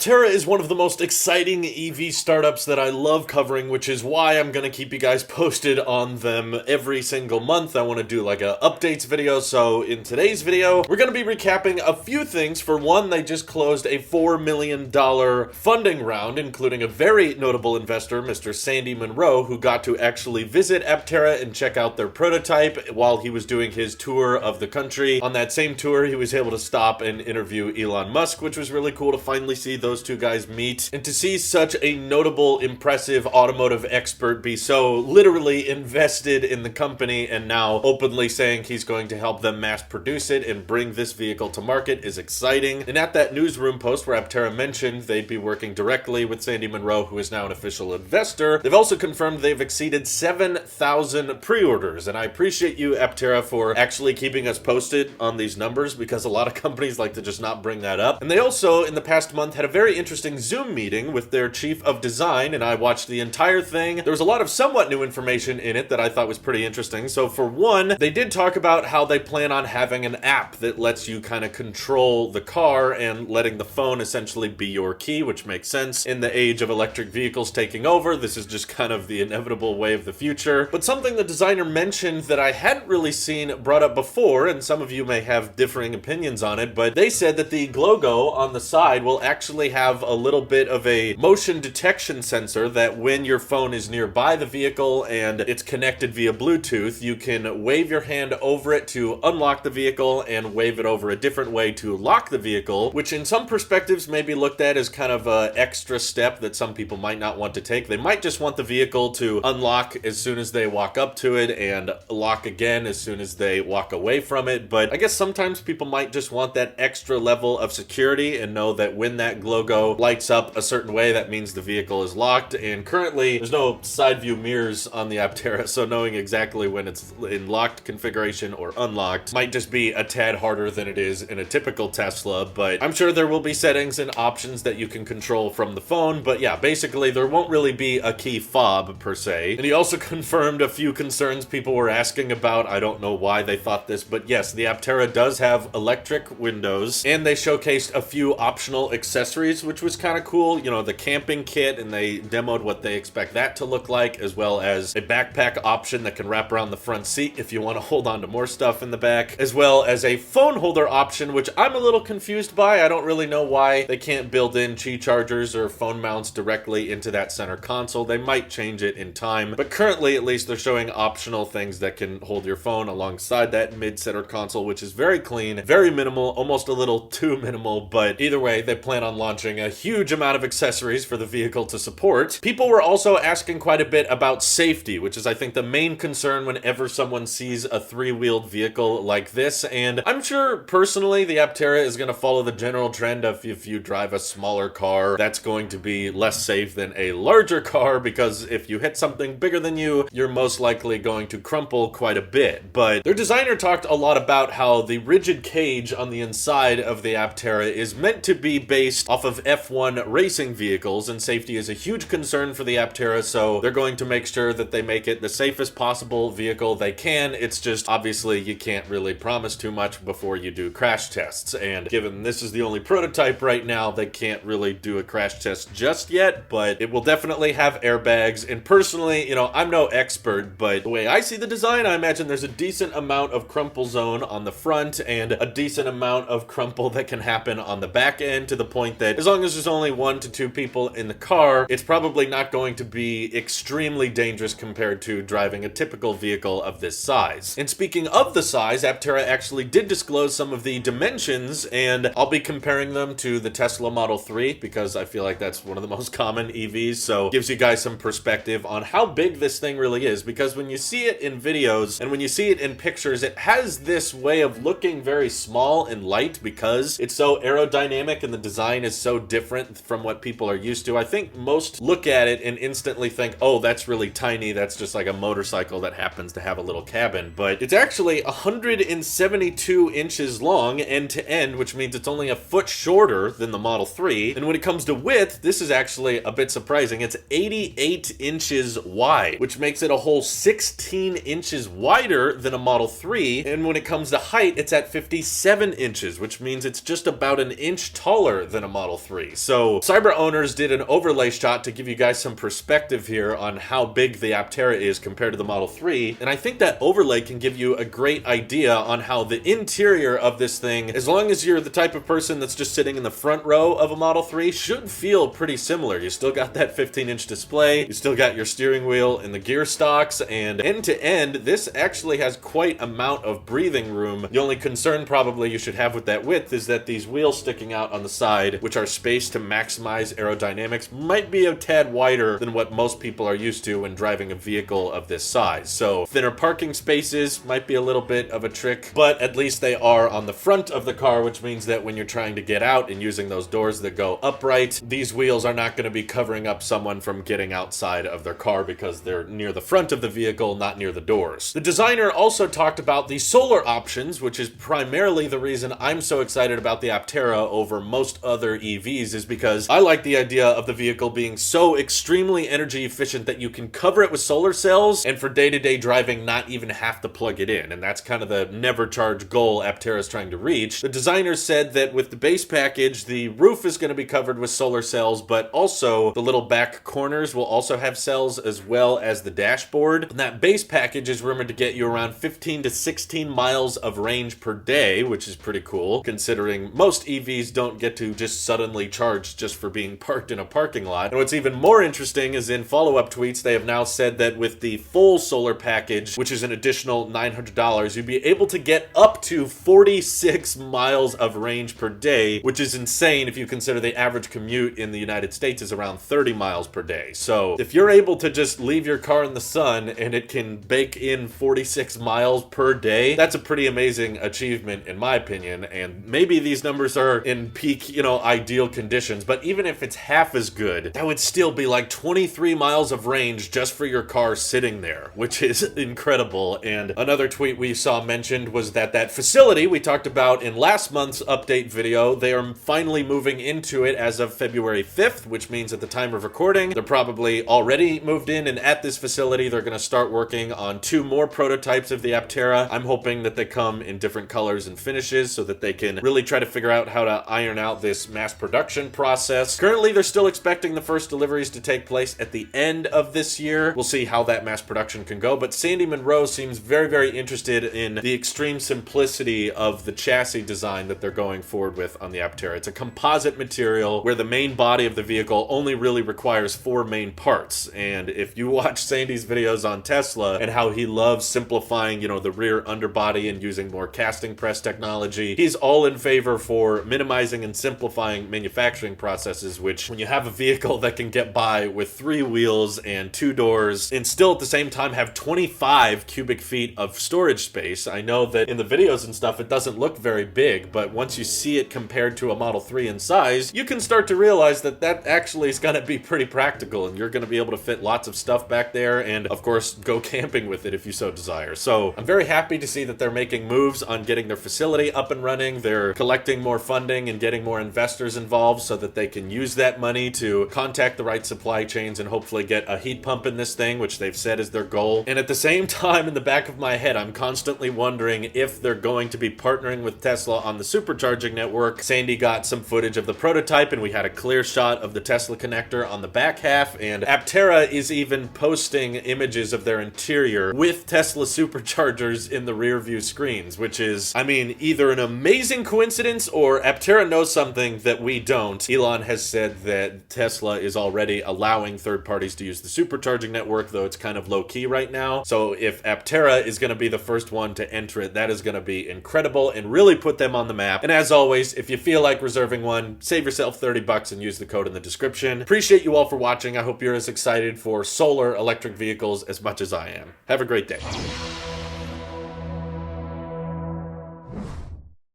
Aptera is one of the most exciting EV startups that I love covering, which is why I'm going to keep you guys posted on them every single month. I want to do like a updates video, so in today's video, we're going to be recapping a few things. For one, they just closed a $4 million funding round, including a very notable investor, Mr. Sandy Monroe, who got to actually visit Aptera and check out their prototype while he was doing his tour of the country. On that same tour, he was able to stop and interview Elon Musk, which was really cool to finally see those two guys meet, and to see such a notable, impressive automotive expert be so literally invested in the company and now openly saying he's going to help them mass produce it and bring this vehicle to market is exciting. And at that newsroom post where Aptera mentioned they'd be working directly with Sandy Monroe, who is now an official investor, they've also confirmed they've exceeded 7,000 pre-orders. And I appreciate you, Aptera, for actually keeping us posted on these numbers, because a lot of companies like to just not bring that up. And they also, in the past month, had a very interesting Zoom meeting with their chief of design, and I watched the entire thing. There was a lot of somewhat new information in it that I thought was pretty interesting. So for one, they did talk about how they plan on having an app that lets you kind of control the car and letting the phone essentially be your key, which makes sense in the age of electric vehicles taking over. This is just kind of the inevitable way of the future. But something the designer mentioned that I hadn't really seen brought up before, and some of you may have differing opinions on it, but they said that the logo on the side will actually have a little bit of a motion detection sensor that when your phone is nearby the vehicle and it's connected via Bluetooth, you can wave your hand over it to unlock the vehicle and wave it over a different way to lock the vehicle, which in some perspectives may be looked at as kind of an extra step that some people might not want to take. They might just want the vehicle to unlock as soon as they walk up to it and lock again as soon as they walk away from it. But I guess sometimes people might just want that extra level of security and know that when that logo lights up a certain way, that means the vehicle is locked. And currently there's no side view mirrors on the Aptera, so knowing exactly when it's in locked configuration or unlocked might just be a tad harder than it is in a typical Tesla. But I'm sure there will be settings and options that you can control from the phone. But yeah, basically there won't really be a key fob per se. And he also confirmed a few concerns people were asking about. I don't know why they thought this, but yes, the Aptera does have electric windows, and they showcased a few optional accessories, which was kind of cool. You know, the camping kit, and they demoed what they expect that to look like, as well as a backpack option that can wrap around the front seat if you want to hold on to more stuff in the back, as well as a phone holder option, which I'm a little confused by. I don't really know why they can't build in Qi chargers or phone mounts directly into that center console. They might change it in time, but currently at least they're showing optional things that can hold your phone alongside that mid-center console, which is very clean, very minimal, almost a little too minimal. But either way, they plan on launching a huge amount of accessories for the vehicle to support. People were also asking quite a bit about safety, which is I think the main concern whenever someone sees a three-wheeled vehicle like this. And I'm sure personally the Aptera is going to follow the general trend of if you drive a smaller car, that's going to be less safe than a larger car, because if you hit something bigger than you, you're most likely going to crumple quite a bit. But their designer talked a lot about how the rigid cage on the inside of the Aptera is meant to be based off of F1 racing vehicles, and safety is a huge concern for the Aptera, so they're going to make sure that they make it the safest possible vehicle they can. It's just obviously you can't really promise too much before you do crash tests, and given this is the only prototype right now, they can't really do a crash test just yet, but it will definitely have airbags. And personally, you know, I'm no expert, but the way I see the design, I imagine there's a decent amount of crumple zone on the front and a decent amount of crumple that can happen on the back end, to the point that as long as there's only 1 to 2 people in the car, it's probably not going to be extremely dangerous compared to driving a typical vehicle of this size. And speaking of the size, Aptera actually did disclose some of the dimensions, and I'll be comparing them to the Tesla Model 3 because I feel like that's one of the most common EVs, so it gives you guys some perspective on how big this thing really is. Because when you see it in videos and when you see it in pictures, it has this way of looking very small and light because it's so aerodynamic and the design is so different from what people are used to. I think most look at it and instantly think, oh, that's really tiny, that's just like a motorcycle that happens to have a little cabin. But it's actually 172 inches long end to end, which means it's only a foot shorter than the Model 3. And when it comes to width, this is actually a bit surprising. It's 88 inches wide, which makes it a whole 16 inches wider than a Model 3. And when it comes to height, it's at 57 inches, which means it's just about an inch taller than a Model Model 3. So Cyber Owners did an overlay shot to give you guys some perspective here on how big the Aptera is compared to the Model 3, and I think that overlay can give you a great idea on how the interior of this thing, as long as you're the type of person that's just sitting in the front row of a Model 3, should feel pretty similar. You still got that 15-inch display, you still got your steering wheel and the gear stalks, and end to end, this actually has quite amount of breathing room. The only concern probably you should have with that width is that these wheels sticking out on the side, which are spaced to maximize aerodynamics, might be a tad wider than what most people are used to when driving a vehicle of this size. So thinner parking spaces might be a little bit of a trick, but at least they are on the front of the car, which means that when you're trying to get out and using those doors that go upright, these wheels are not going to be covering up someone from getting outside of their car because they're near the front of the vehicle, not near the doors. The designer also talked about the solar options, which is primarily the reason I'm so excited about the Aptera over most other EVs, is because I like the idea of the vehicle being so extremely energy efficient that you can cover it with solar cells and for day-to-day driving not even have to plug it in, and that's kind of the never charge goal Aptera is trying to reach. The designers said that with the base package, the roof is going to be covered with solar cells, but also the little back corners will also have cells, as well as the dashboard. And that base package is rumored to get you around 15 to 16 miles of range per day, which is pretty cool, considering most EVs don't get to just suddenly charge just for being parked in a parking lot. And what's even more interesting is in follow-up tweets, they have now said that with the full solar package, which is an additional $900, you'd be able to get up to 46 miles of range per day, which is insane if you consider the average commute in the United States is around 30 miles per day. So if you're able to just leave your car in the sun and it can bake in 46 miles per day, that's a pretty amazing achievement in my opinion. And maybe these numbers are in peak, ideal conditions, but even if it's half as good, that would still be like 23 miles of range just for your car sitting there, which is incredible. And another tweet we saw mentioned was that facility we talked about in last month's update video, they are finally moving into it as of February 5th, which means at the time of recording, they're probably already moved in, and at this facility, they're going to start working on 2 more prototypes of the Aptera. I'm hoping that they come in different colors and finishes so that they can really try to figure out how to iron out this mass production process. Currently, they're still expecting the first deliveries to take place at the end of this year. We'll see how that mass production can go, but Sandy Monroe seems very, very interested in the extreme simplicity of the chassis design that they're going forward with on the Aptera. It's a composite material where the main body of the vehicle only really requires 4 main parts, and if you watch Sandy's videos on Tesla and how he loves simplifying, the rear underbody and using more casting press technology, he's all in favor for minimizing and simplifying manufacturing processes, which when you have a vehicle that can get by with 3 wheels and 2 doors and still at the same time have 25 cubic feet of storage space. I know that in the videos and stuff it doesn't look very big, but once you see it compared to a Model 3 in size, you can start to realize that actually is going to be pretty practical, and you're going to be able to fit lots of stuff back there and of course go camping with it if you so desire. So I'm very happy to see that they're making moves on getting their facility up and running. They're collecting more funding and getting more investors involved so that they can use that money to contact the right supply chains and hopefully get a heat pump in this thing, which they've said is their goal. And at the same time, in the back of my head, I'm constantly wondering if they're going to be partnering with Tesla on the Supercharging network. Sandy got some footage of the prototype and we had a clear shot of the Tesla connector on the back half, and Aptera is even posting images of their interior with Tesla superchargers in the rear view screens, which is, either an amazing coincidence or Aptera knows something that we don't. Elon has said that Tesla is already allowing third parties to use the Supercharging network, though it's kind of low-key right now. So if Aptera is going to be the first one to enter it, that is going to be incredible and really put them on the map. And as always, if you feel like reserving one, save yourself $30 and use the code in the description. Appreciate you all for watching. I hope you're as excited for solar electric vehicles as much as I am. Have a great day.